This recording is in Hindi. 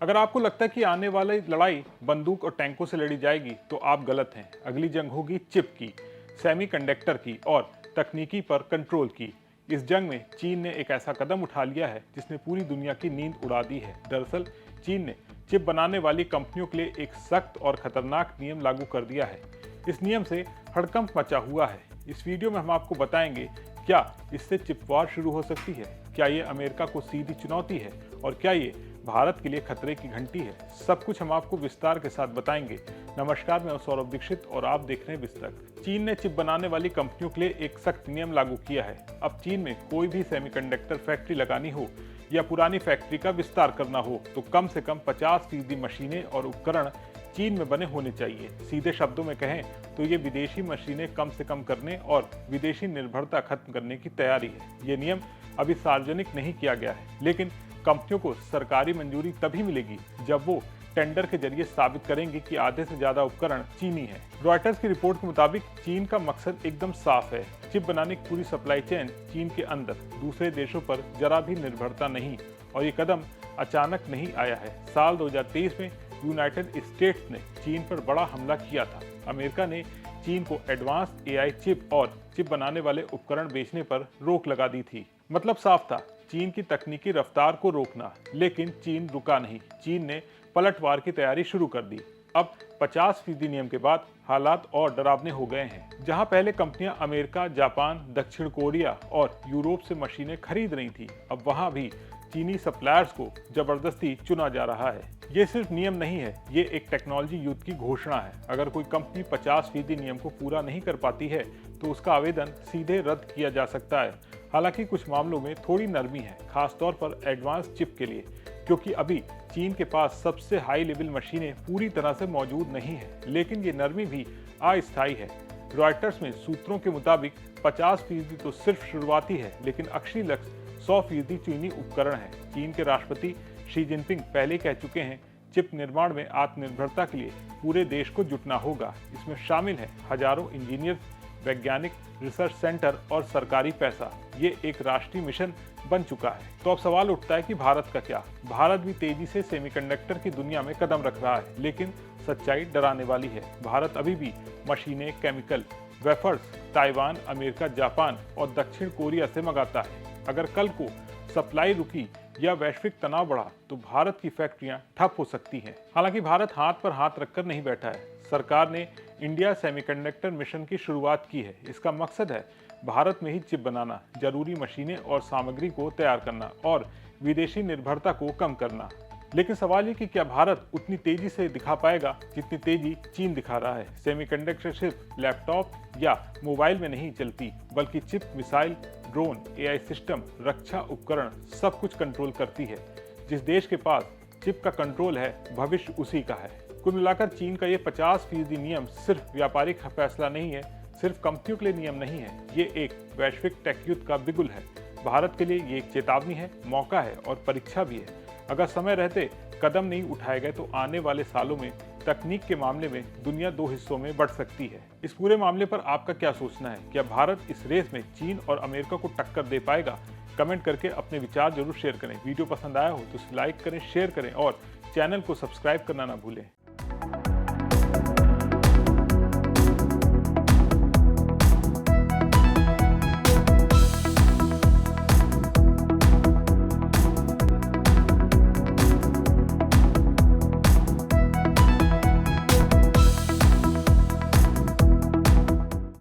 अगर आपको लगता है कि आने वाली लड़ाई बंदूक और टैंकों से लड़ी जाएगी तो आप गलत हैं। अगली जंग होगी चिप की, सेमीकंडक्टर की और तकनीकी पर कंट्रोल की। इस जंग में चीन ने एक ऐसा कदम उठा लिया है जिसने पूरी दुनिया की नींद उड़ा दी है। दरअसल चीन ने चिप बनाने वाली कंपनियों के लिए एक सख्त और खतरनाक नियम लागू कर दिया है। इस नियम से हड़कंप मचा हुआ है। इस वीडियो में हम आपको बताएंगे क्या इससे चिप वॉर शुरू हो सकती है, क्या ये अमेरिका को सीधी चुनौती है और क्या ये भारत के लिए खतरे की घंटी है। सब कुछ हम आपको विस्तार के साथ बताएंगे। नमस्कार, मैं सौरभ दीक्षित और आप देख रहे हैं विस्तक। चीन ने चिप बनाने वाली कंपनियों के लिए एक सख्त नियम लागू किया है। अब चीन में कोई भी सेमीकंडक्टर फैक्ट्री लगानी हो या पुरानी फैक्ट्री का विस्तार करना हो तो कम से कम 50% मशीनें और उपकरण चीन में बने होने चाहिए। सीधे शब्दों में कहें तो ये विदेशी मशीनें कम से कम करने और विदेशी निर्भरता खत्म करने की तैयारी है। ये नियम अभी सार्वजनिक नहीं किया गया है, लेकिन कंपनियों को सरकारी मंजूरी तभी मिलेगी जब वो टेंडर के जरिए साबित करेंगे कि आधे से ज्यादा उपकरण चीनी है। रॉयटर्स की रिपोर्ट के मुताबिक चीन का मकसद एकदम साफ है। चिप बनाने की पूरी सप्लाई चेन चीन के अंदर, दूसरे देशों पर जरा भी निर्भरता नहीं। और ये कदम अचानक नहीं आया है। साल 2023 में यूनाइटेड स्टेट्स ने चीन पर बड़ा हमला किया था। अमेरिका ने चीन को एडवांस एआई चिप और चिप बनाने वाले उपकरण बेचने पर रोक लगा दी थी। मतलब साफ था, चीन की तकनीकी रफ्तार को रोकना। लेकिन चीन रुका नहीं। चीन ने पलटवार की तैयारी शुरू कर दी। अब 50% नियम के बाद हालात और डरावने हो गए हैं। जहां पहले कंपनियां अमेरिका, जापान, दक्षिण कोरिया और यूरोप से मशीनें खरीद रही थी, अब वहां भी चीनी सप्लायर्स को जबरदस्ती चुना जा रहा है। ये सिर्फ नियम नहीं है, ये एक टेक्नोलॉजी युद्ध की घोषणा है। अगर कोई कंपनी 50% नियम को पूरा नहीं कर पाती है तो उसका आवेदन सीधे रद्द किया जा सकता है। हालांकि कुछ मामलों में थोड़ी नरमी है, खासतौर पर एडवांस चिप के लिए, क्योंकि अभी चीन के पास सबसे हाई लेवल मशीनें पूरी तरह से मौजूद नहीं है। लेकिन ये नरमी भी अस्थायी है। रॉयटर्स में सूत्रों के मुताबिक 50% तो सिर्फ शुरुआती है, लेकिन अक्षरी लक्ष्य 100% चीनी उपकरण है। चीन के राष्ट्रपति शी जिनपिंग पहले कह चुके हैं, चिप निर्माण में आत्मनिर्भरता के लिए पूरे देश को जुटना होगा। इसमें शामिल है हजारों इंजीनियर, वैज्ञानिक, रिसर्च सेंटर और सरकारी पैसा। ये एक राष्ट्रीय मिशन बन चुका है। तो अब सवाल उठता है कि भारत का क्या। भारत भी तेजी से सेमीकंडक्टर की दुनिया में कदम रख रहा है, लेकिन सच्चाई डराने वाली है। भारत अभी भी मशीनें, chemical, wafers Taiwan, America, Japan और दक्षिण कोरिया से मंगाता है। अगर कल को सप्लाई रुकी या वैश्विक तनाव बढ़ा तो भारत की फैक्ट्रियां ठप हो सकती हैं। हालांकि भारत हाथ पर हाथ रखकर नहीं बैठा है। सरकार ने इंडिया सेमीकंडक्टर मिशन की शुरुआत की है। इसका मकसद है भारत में ही चिप बनाना, जरूरी मशीनें और सामग्री को तैयार करना और विदेशी निर्भरता को कम करना। लेकिन सवाल ये कि क्या भारत उतनी तेजी से दिखा पाएगा जितनी तेजी चीन दिखा रहा है। सेमीकंडक्टर सिर्फ लैपटॉप या मोबाइल में नहीं चलती, बल्कि chip missile, drone, AI system, रक्षा उपकरण सब कुछ कंट्रोल करती है। जिस देश के पास चिप का कंट्रोल है, भविष्य उसी का है। कुल मिलाकर चीन का ये 50% नियम सिर्फ व्यापारिक फैसला नहीं है, सिर्फ कंपनियों के लिए नियम नहीं है, ये एक वैश्विक टेक युद्ध का बिगुल है। भारत के लिए ये एक चेतावनी है, मौका है और परीक्षा भी है। अगर समय रहते कदम नहीं उठाए गए तो आने वाले सालों में तकनीक के मामले में दुनिया दो हिस्सों में बढ़ सकती है। इस पूरे मामले पर आपका क्या सोचना है? क्या भारत इस रेस में चीन और अमेरिका को टक्कर दे पाएगा? कमेंट करके अपने विचार जरूर शेयर करें। वीडियो पसंद आया हो तो लाइक करें, शेयर करें और चैनल को सब्सक्राइब करना ना भूलें।